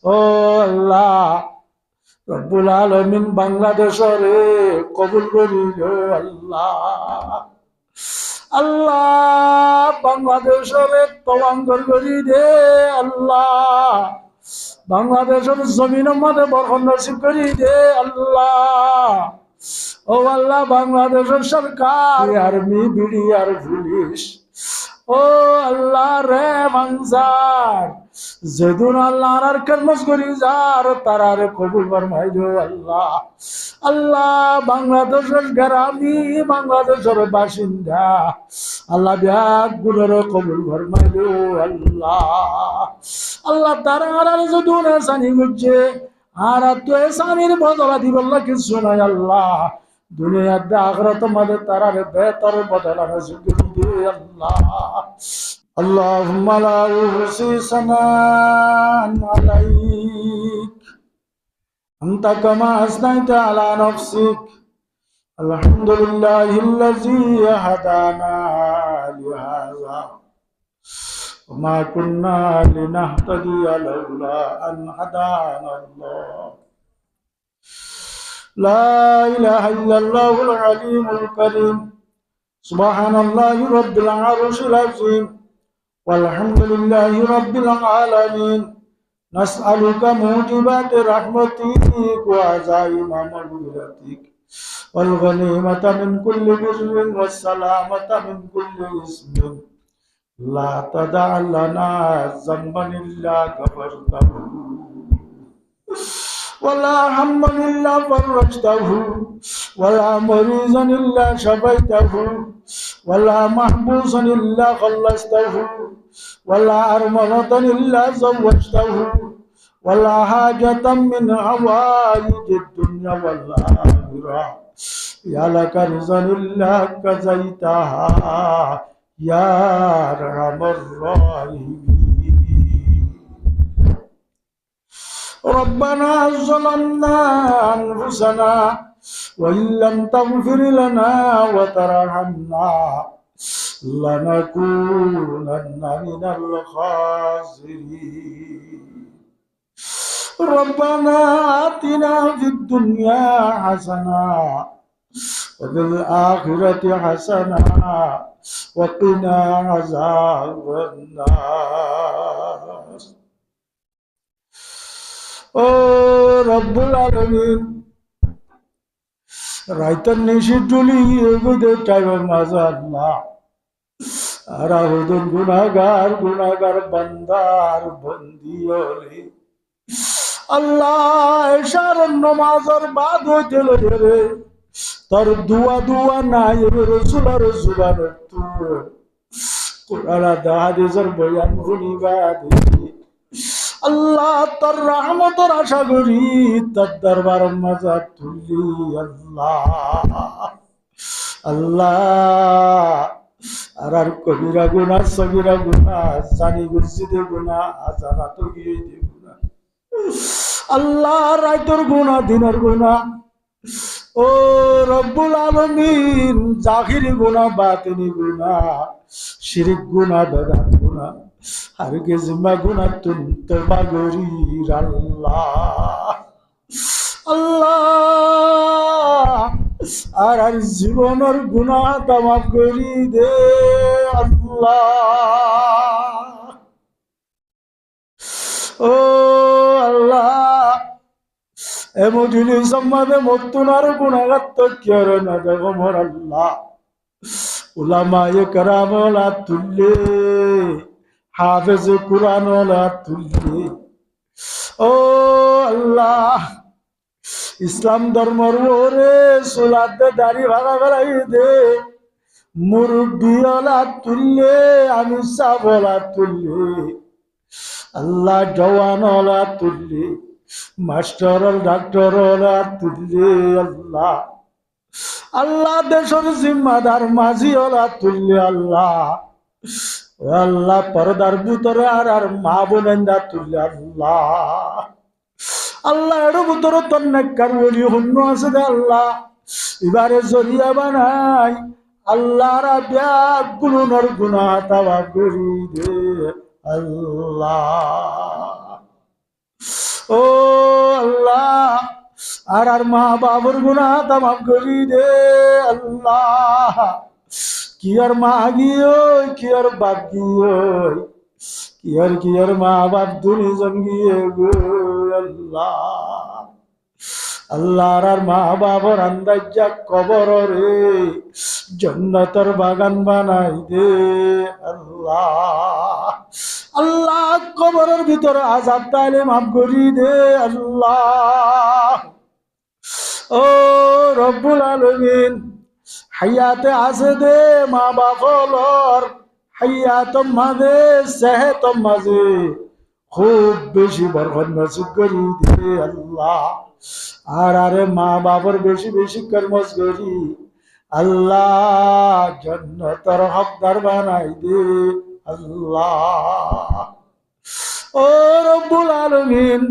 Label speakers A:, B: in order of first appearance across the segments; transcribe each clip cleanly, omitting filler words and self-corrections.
A: ও আল্লাহ রব্বুল আলামিন বাংলাদেশরে কবুল করিও আল্লাহ। আল্লাহ বাংলাদেশরে তওয়াঙ্গল করি দে আল্লাহ। বাংলাদেশের জমিনের মধ্যে বরকত নসিব করি দে আল্লাহ। ও আল্লাহ বাংলাদেশের সরকার আর্মি বিডিআর পুলিশ ও আল্লাহ রে মানজার যেদিন আল্লাহ আর কর্মস করি যার তারারে কবুল ফরমাইও আল্লাহ। আল্লাহ বাংলাদেশের গ্রামী বাংলাদেশের বাসিন্দা আল্লাহ ব্যাগ গুলোর কবুল ফরমাইও আল্লাহ। আল্লাহ তারা আর যেদিন সানি বুঝছে আর তো সানির বদলা দিবল্লা কিছু নাই আল্লাহ। দুনিয়ার আখরাত মধ্যে তারারে বেহতর বদলা নসিব করি দে আল্লাহ। اللهم لا أحصي ثناء عليك أنت كما أثنيت على نفسك. الحمد لله الذي هدانا لهذا وما كنا لنهتدي لولا أن هدانا الله. لا إله إلا الله العليم الكريم. سبحان الله رب العرش العظيم والحمد لله رب العالمين. نسألك موجبات رحمتك وعزائم مغفرتك والغنيمة من كل بر والسلامة من كل إثم. لا تدع لنا ذنبا إلا غفرته ولا هما إلا فرجته ولا مريضا إلا شفيته ولا محبوسا إلا خلصته ولا أرملة إلا زوجته ولا حاجة من حوائج الدنيا والآخرة يا لك رزق إلا قضيتها يا أرحم الراحمين. ربنا ظلمنا أنفسنا وإن لم تغفر لنا وترحمنا لنكونن من الخاسرين. ربنا آتنا في الدنيا حسنة وفي الآخرة حسنة وقنا عذاب النار. ও রব্বুল আলামিন রাইতার নিশি টুলি এগুদে টাইমের মাঝে আল্লাহ আর আহুদুল গুনাহগার গুনাহগার বান্দার বন্দি হলে আল্লাহ এশার নামাজের বাদ হইতে রে তোর দুয়া নাই রাসূলের জুবান তুই কোরআন হাদিসের বয়ান শুনিবা দিই আল্লাহ তোর রহমতের আশা করি তোর দরবার মাঝে তুলি আল্লাহ। আল্লাহ আর কবিরা গুনাহ সগীরা গুনাহ জানি বুঝিতে গুনাহ আজানাত গিয়ে দে গুনাহ আল্লাহ রাইতর গুনাহ দিনের গুনাহ ও রব্বুল আলামিন জাহিরি গুনাহ বাতিনি গুনাহ শিরক গুনাহ বেদাত গুনাহ হারগিজ মাগুনাতুন তওবা করির আল্লাহ। আল্লাহ আর জীবনের গুনাহ মাফ করি দে আল্লাহ। ও আল্লাহ এমদিনি সম্মাদে মতুনার গুনাহগার তো কেরে না দেখো মোর আল্লাহ। উলামায়ে কেরাম ওলা তুল্লে হাফেজ কুরআন ওলা তুল্লে ও আল্লাহ ইসলাম ধর্মর ওরে সোলাতে দাড়ি ভাড়া ফেলাই দে মুরব্বী ওলা তুল্লে আমি সাবলা তুল্লে আল্লাহ জওয়ান ওলা তুল্লে মাস্টার ডাক্তার ওলা তুল্লে আল্লাহ। আল্লাহ দেশের জিম্মাদার মাঝি ওলা তুল্লে আল্লাহ। আল্লাহ পর্দার ভিতরে আর মা বোনেন্দা তুল্লে আল্লাহ। আল্লাহ এর ভিতরে তোর নেককার ওলি হন্য আছে দে আল্লাহ এবারে জরিয়া বানাই আল্লাহ রা ব্যাগ গুলোর গুনাহ তাওবা করি দে আল্লাহ। আর মা বাবুর গুনাহ তা মাফ করি দে আল্লাহ। কি আর মা গিয়ে কি আর বাপ গিয়ে কি আর মা বাপ দুজন গিয়ে গো আল্লাহ। আল্লাহর আর মা বাবার আন্দাজা কবর রে জান্নাতের বাগান বানাই দে আল্লাহ। আল্লাহ কবরের ভিতরে আযাব তাইলে মাফ করি দে আল্লাহ। ও রব্বুল আলামিন, হায়াতে আছে দে মা বাপলর হায়াত মাঝে সেহত মাঝে খুব বেশি বরকত নসিব করি দে আল্লাহ। আর আরে মা বাবার বেশি বেশি কর্মস করি আল্লাহ জান্নাতের হকদার বানাই দে আল্লাহ। ও রব্বুল আলামিন,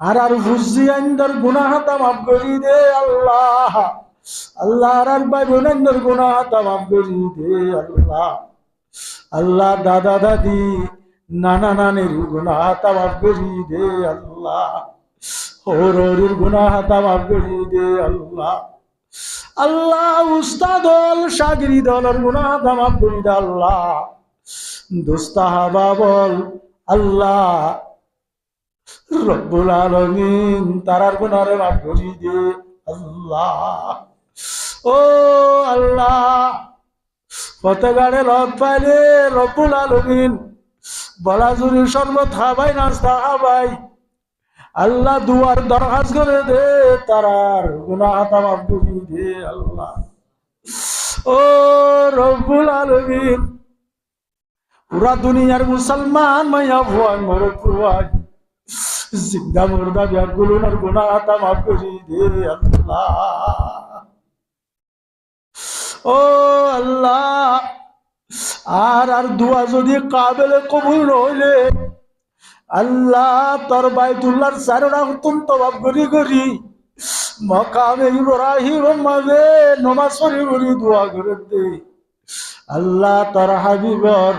A: আর হুজিয়ানদের গুনাহ তা মাফ করি দে আল্লাহ। আল্লাহ আর ভাই বোনদের গুনাহ তা মাফ করি দে আল্লাহ। আল্লাহ দাদা দাদি নানা নানির গুনাহ তা মাফ করি দে আল্লাহ। হরির গুনাহ তা মাফ করি দে আল্লাহ। আল্লাহ উস্তাদ দল শাগিরি দলের গুনাহ তা মাফ করি দে আল্লাহ। দোস্তাহাবা বল আল্লাহ রব্বুল আলামিন তারার গুনাহ মাফ করি দে আল্লাহ। ও আল্লাহ, ফতেগাড়ে লত পাইলে রব্বুল আলামিন বলাজুরি শরবত খাবাই নাস্তা খাবাই আল্লাহ দুয়ার দরখাস্ত করে দে তারার গুনাহ মাফ করি দে আল্লাহ। ও রব্বুল আলামিন, পুরা দুনিয়ার মুসলমান মাইয়া ভুয়ান মরদ পুয়ান জিন্দা মুর্দা ব্যাগুলোর গুনাহ মাফ করি দে আল্লাহ। ও আল্লাহ, আর দুয়া যদি কাবেলে কবুল হইলে আল্লাহ তোর বাইতুল্লাহর চারোটা অত্যন্ত ভাব করি করি মকামে ইব্রাহিম মাঝে নমাজ পড়ি করি দোয়া করে দে আল্লাহ। তোর হাবিবর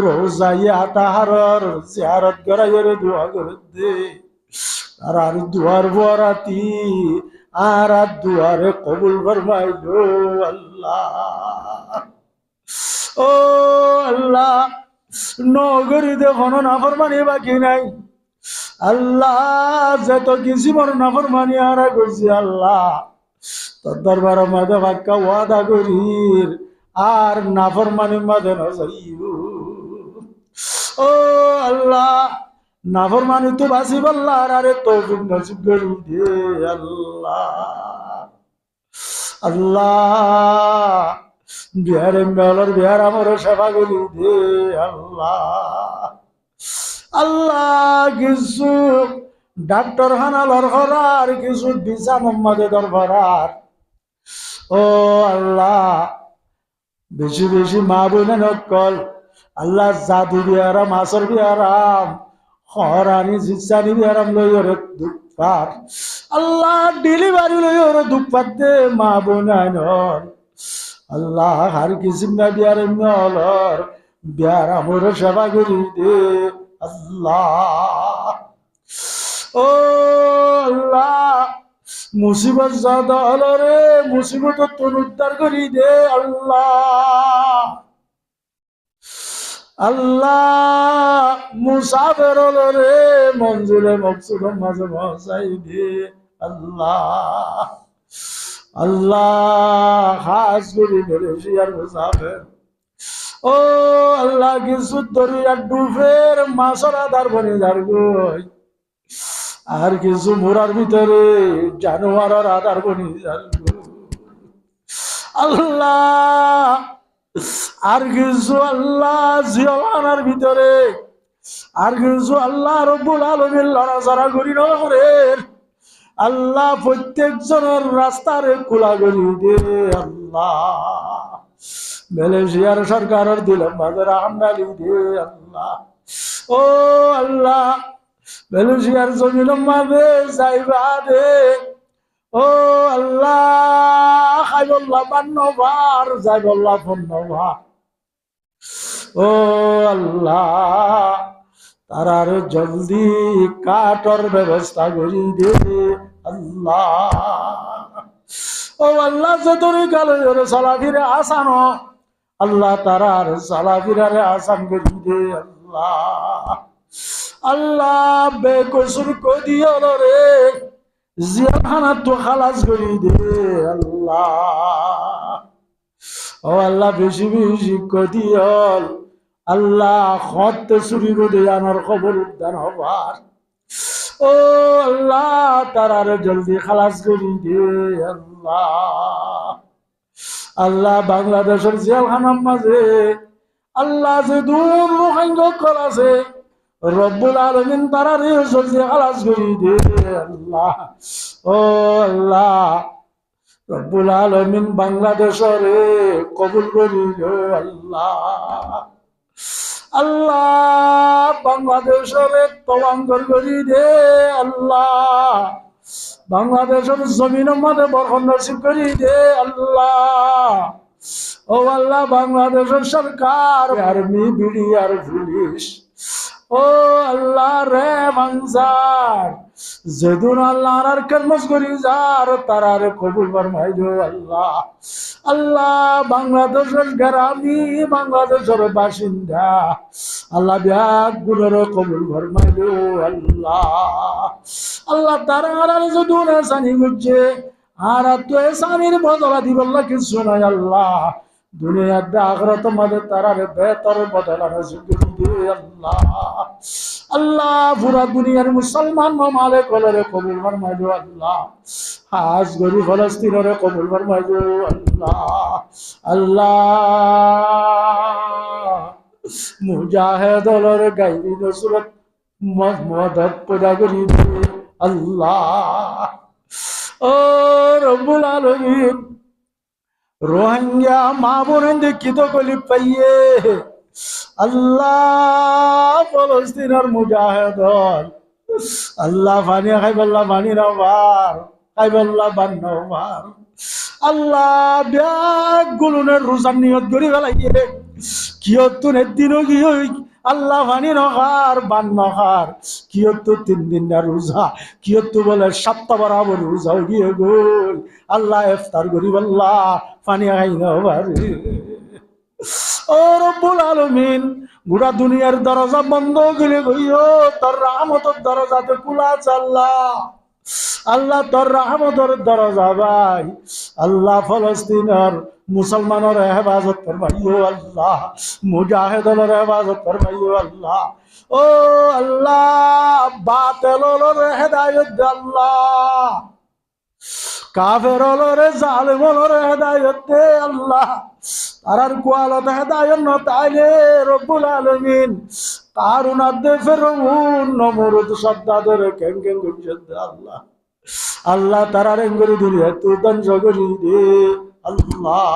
A: রোজাইয়া তাহারর জিয়ারত করাইয়ের দোয়া করে দে। আর দুয়ার বরাতি আর দুয়ারে কবুল ফরমাইলো আল্লাহ। ও আল্লাহ, নগরী দেখনো নাফরমানি বাকি নাই আল্লাহ। যত কিছু মর নাফরমানি হারা করছি আল্লাহ, তোর দরবারের মাঝে বাক্কা ওয়াদা করির আর নাফরমানির মাঝে নজাইও। ও আল্লাহ, নাফরমানি তো বাসি বললা আরে তৌফিক নসিব করি দে আল্লাহ। আল্লাহ বিহার মেলর বিহার আমার সেবা করি দে আল্লাহ। আল্লাহ কিছু ডাক্তার খানালর করার কিছু বিছা নম্মাদে দরকার। ও আল্লাহ, বেশি বেশি মা বোনে নকল আল্লাহ জাদু বিহারাম আসর বিহারাম হরানি জিসানি বিহারাম লই ওরে দুঃখার আল্লাহ ডেলিভারি লই ওরে দুঃখার দে মা বোনায় নন আল্লাহ। আর কিসিম না বিহারাম নলর বিহারাম ওরে সেবা করি দে আল্লাহ। ও আল্লাহ, মুসিবত জাদা হলো রে মুসিবত তোর উদ্ধার করি দে আল্লাহ। আল্লাহ মুসাফের হলো রে মঞ্জুরে মকসুদের মাঝে পৌঁছাই দে আল্লাহ। আল্লাহ খাস করি মালয়েশিয়ার মুসাফের ও আল্লাহ কিছু দরিয়া ডুবের মাছের আধার বনে যার গই আর কিছু মোরার ভিতরে জানোয়ারের আধার বনে যার আল্লাহ। আর কিছু আল্লাহ জিয়ানার ভিতরে আর কিছু আল্লাহ রব্বুল আলামিন লড়াচড়া করি নরে আল্লাহ প্রত্যেক জনের রাস্তারে খোলা করি দে আল্লাহ। মালয়েশিয়ার সরকারের দিলাম বাজার আমদানি দে আল্লাহ। ও আল্লাহ, মালয়েশিয়ার জমিন মাঝে যাইবা দে ও আল্লাহ। খাইবল্লা বান্নবার যাইবল্লা পণ্যবার ও আল্লাহ, তারার জলদি কাটর ব্যবস্থা করি দে আল্লাহ ও আল্লাহ যে তরিকালে চলাফিরে আসানো আল্লাহ তারার চলাফিরারে আসান করি দে আল্লাহ আল্লাহ বেকসুর কদিয়ল রে জিয়াখানা তো খালাস করি দে আল্লাহ ও আল্লাহ বেশি বেশি কদিয়ল আল্লাহ খতে চুরি করে আনার খবর উদ্যান হবার ও আল্লাহ তারারে জলদি খালাস করি দে আল্লাহ আল্লাহ বাংলাদেশের জেলখানার মাঝে আল্লাহ যে দূর রোহিঙ্গা আছে রব্বুল আলামিন তারারে জলদি খালাস করি দে আল্লাহ ও আল্লাহ রব্বুল আলামিন বাংলাদেশের কবুল করি দে আল্লাহ আল্লাহ বাংলাদেশের তওয়াঙ্গর করি দে আল্লাহ বাংলাদেশের জমিনের মধ্যে বরকত নসিব করি দে আল্লাহ ও আল্লাহ বাংলাদেশের সরকার আর্মি বিডিআর পুলিশ ও আল্লাহ রে মনজার যেদিন আল্লাহর আর কর্মস করি যার তারারে কবুল ফরমাই দে আল্লাহ আল্লাহ বাংলাদেশের গ্রামী বাংলাদেশের বাসিন্দা আল্লাহ ব্যাগ গুলোর কবুল ফরমাই দে আল্লাহ আল্লাহ তারার যেদিন সানি গুজে আর তো সানির বদলা দিবল্লা কিছু নাই আল্লাহ দুনিয়ার আখরাত মধ্যে তারারে বেহতর বদলা নসিব করে দে আল্লাহ আল্লাহ পুরা দুনিয়ার মুসলমান মামালে কলরে কবুল ফরমাই দে আল্লাহ আজ গরি ফলস্তিনরে কবুল ফরমাই দে আল্লাহ আল্লাহ মুজাহিদরে গাইবি নসরত মদদ পয়দা করি দে আল্লাহ ও রব্বুল আলামিন রোহিঙ্গা মা বোনের দেখিত কলি পাইয়ে আল্লাহ ফলস্তিনের মুজাহিদন আল্লাহ পানি খাইবাল্লা পানি নাবার খাইবাল্লা বান নাবার আল্লাহ ব্যাগ গুলুনের রোজার নিয়ত করি ফেলাইয়ে কিয়ত দিনও কি আল্লাহ পানি নখার বান নখার কিয়ত 3 দিন না রোজা কিয়ত বলে সপ্তাহ বরাবর রোজা গিয়ে গোল আল্লাহ ইফতার করি বল্লা পানি খাই নাবার ও রব্বুল আলামিন গোটা দুনিয়ার দরজা বন্ধ করে গইও তোর রহমতের দরজাতে খোলা আল্লাহ আল্লাহ তোর রহমতের দরজা ভাই আল্লাহ ফলস্তিনের মুসলমানের হেফাজত ফরমাইও আল্লাহ মুজাহিদের হেফাজত ফরমাইও আল্লাহ ও আল্লাহ বাতিলের হেদায়েত আল্লাহ কাফেরর জালেমর হেদায়েত দে আল্লাহ তারার কোয়ালত হেদায়েত নতাইলে রব্বুল আলামিন কারুন দে ফিরউন নমরুদ সাদ্দাদের কেন কেন গুজদ আল্লাহ আল্লাহ তারার এঙ্গরি দুনিয়া তুই ধ্বংস করি দে আল্লাহ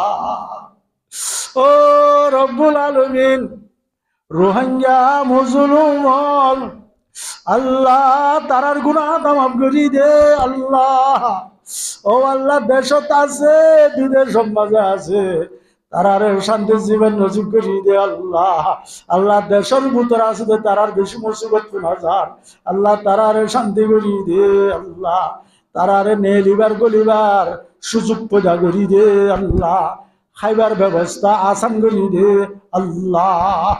A: ও রব্বুল আলামিন রোহিঙ্গা মুসলমান আল্লাহ তারার গুনাহ মাফ করি দে আল্লাহ ও আল্লাহ দেশত আছে বিদেশ মাঝে আছে তারারে শান্তি জীবন নসিব করি দে আল্লাহ আল্লাহ দেশের ভিতরে আছে তারার বেশি মুসিবত হাজার আল্লাহ তারারে শান্তি করি দে আল্লাহ তারারে নেলিবার গলিবার সুযোগ পয়দা করি দে আল্লাহ খাইবার ব্যবস্থা আসান করি দে আল্লাহ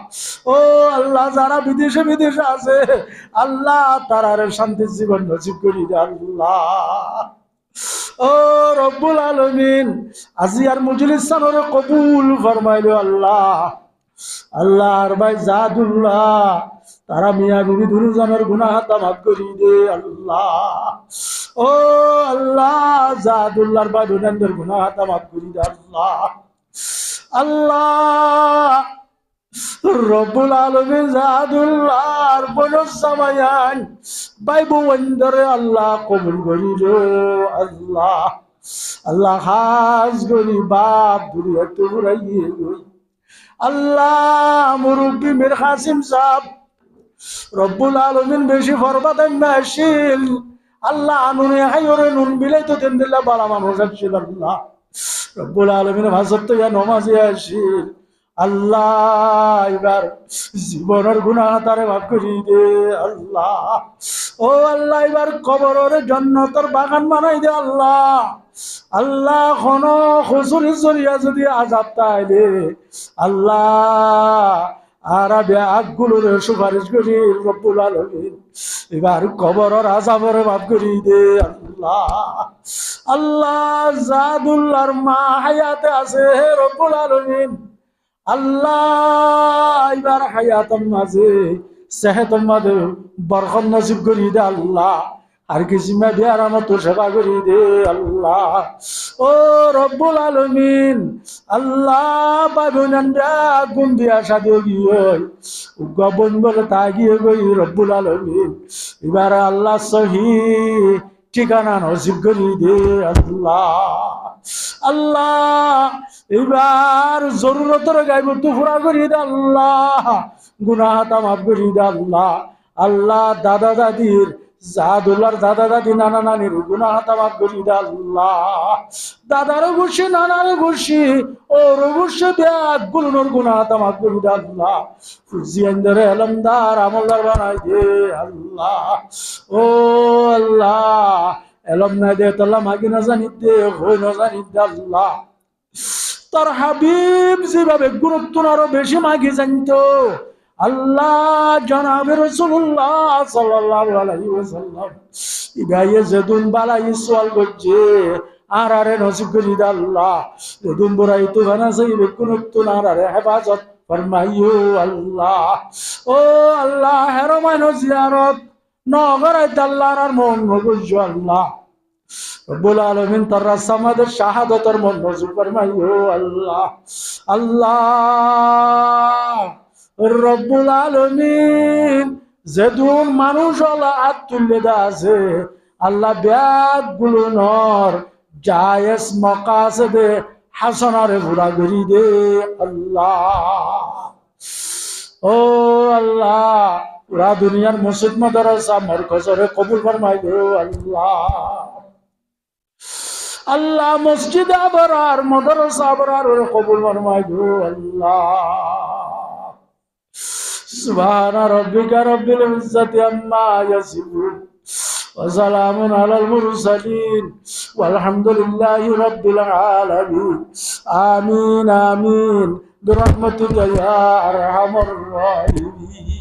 A: ও আল্লাহ যারা বিদেশে আছে আল্লাহ তারারে শান্তি জীবন নসিব করি দে আল্লাহ ও রব্বুল আলামিন আজিয়ার মজলিস সানরে কবুল ফরমাইলো আল্লাহ আল্লাহর ভাই জাদুল্লাহ তারা মিয়া বিবি দুজনের গুনাহ মাফ করি দে আল্লাহ ও আল্লাহ জাদুল্লাহর ভাই দুজনের গুনাহ মাফ করি দে আল্লাহ আল্লাহ রব্বুল আলামিন জাদুল্লাহর বনস সামায়ান ভাই বোনদের আল্লাহ কবুল করিলো আল্লাহ আল্লাহ হাজ গরি বাপ দুনিয়া তো রাইয়ে গই আল্লাহ মুরব্বি মির কাসিম সাহেব রব্বুল আলামিন বেশি ফরবাদান নাশিল আল্লাহ নুনে হায়রে নুন বিলাই তো দেন দিল্লা বালা মানুষ ছিল আল্লাহ রব্বুল আলামিন হাজত ইয়া নমাজি আসিল আল্লাহ এবার জীবনের গুনাহ তারে মাফ করি দে আল্লাহ। ও আল্লাহ এবার কবরের জান্নাতের বাগান বানাই দে আল্লাহ। আল্লাহ কোন হুজুরি জরিয়া যদি আযাব তাইলে আল্লাহ আর ব্যাগগুলোর সুপারিশ করি রব্বুল আলামিন এবার কবরের আযাবের মাফ করি দে আল্লাহ। আল্লাহ জাদুল্লাহর মা হায়াতে আছে হে রব্বুল আলামিন আল্লাহ এবার হায়াতের মাঝে সেহতের মাঝে বরকত নসিব করি দে আল্লাহ। আর কিছু মেডিয়ার আমার তো সেবা করি দে আল্লাহ। ও রব্বুল আলামিন আল্লাহ বাগুনান্ডা গুন দিয়া সাদিয়ে গিয়ে গবন বলে তা গিয়ে গই রব্বুল আলামিন এবার আল্লাহ সহি ঠিকানা নসিব করি দে আল্লাহ। আল্লাহ এবার জরুরতের গাইব তো পুরা করি দে আল্লাহ। গুনাহটা মাফ করি দে আল্লাহ। আল্লাহ দাদা দাদির জাদুল্লার দাদা দাদি নানা নানির গুনাহটা মাফ করি দে আল্লাহ। দাদারও খুশি নানারও খুশি ওর খুশি ব্যাগুলোর গুনাহটা মাফ করি দে আল্লাহ। ফুজিয়ানদের এলমদার আমলদার বানাই দে আল্লাহ। ও আল্লাহ এলম নাই দে তাল্লা মাগি না জানি দে হই না জানি দে আল্লাহ। তোর হাবিব যেভাবে গুরুত্ব আরো বেশি মাগি জানতো আল্লাহ জনাবে রাসূলুল্লাহ সাল্লাল্লাহু আলাইহি ওয়াসাল্লাম ইগায়ে যেদিন বালাই সওয়াল করছে আর আরে নসিব করি দে আল্লাহ। যেদিন বড়াই তো গানা যাইবে গুরুত্ব আর আরে হেফাজত ফরমাইও আল্লাহ। ও আল্লাহ হেরমাইন জিয়ারত নগরাই আল্লাহর আর মন মগজু আল্লাহ। রব্বুল আলামিন তার রাসামাদের শাহাদাতের মন মজুর ফরমাইও আল্লাহ। আল্লাহ রব্বুল আলামিন যেদুন মানুষ আল্লাহ হাত তুলে আছে আল্লাহ ব্যাগগুলো নর জায়েজ মাকাসদে হাসানারে পুরা করি দে আল্লাহ। ও আল্লাহ পুরা দুনিয়ার মসজিদ মাদ্রাসা মরকজরে কবুল ফরমাইও আল্লাহ। আল্লাহ মসজিদ আবরার মাদ্রাসা আবরার কবুল ফরমাইও আল্লাহ। সুবহান রাব্বিকা রাব্বিল ইজ্জাতি আম্মা ইয়াসিফুন ওয়া সালামুন আলাল মুরসালিন ওয়ালহামদুলিল্লাহি রাব্বিল আলামিন। আমিন আমিন বিরহমাতিকা ইয়া আরহামার রাহিমিন।